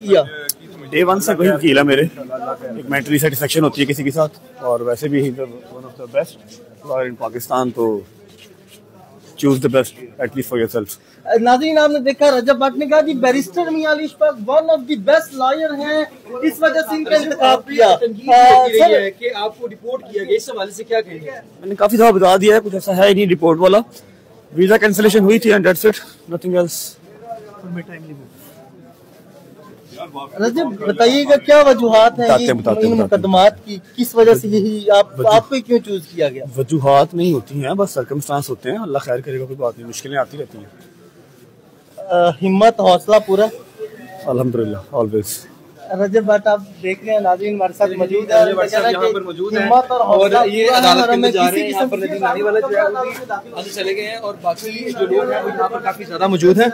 किया day one से वही वकील है मेरे। एक मेंटली सेटिस्फेक्शन होती है किसी के साथ, और वैसे भी one of the best lawyer in Pakistan, तो choose the best at least for yourself. नाज़रीन, आपने देखा रजब भट्ट ने कहा कि barrister Mian Ali Ishfaq one of the best lawyer हैं, इस वजह से इनका इंतखाब किया। सर कि आपको रिपोर्ट किया गया, इस हवाले से क्या कहेंगे? मैंने काफी दफा बता दिया है, कुछ ऐसा है नहीं रिपोर्ट वाला। वीजा कैंसिलेशन हुई थी and that's it, nothing else. Rajab बताइएगा क्या वजूहात है इन मुकदमात की, किस वजह से यही आपको क्यों चूज किया गया? वजूहात नहीं होती हैं, बस सर्कमस्टांस होते हैं। अल्लाह खैर करेगा, कोई बात नहीं, मुश्किलें आती रहती हैं। हिम्मत हौसला पूरा अल्हम्दुलिल्लाह ऑलवेज। रजब भट्ट आप देख रहे हैं, नाज़रीन हमारे साथ मौजूद है, हिम्मत और ये अदालत में जा रहे हैं। यहाँ पर नदीम नानी वाला जो है वो भी चले गए हैं और बाकी जो लोग हैं वो यहाँ पर काफी ज्यादा मौजूद हैं।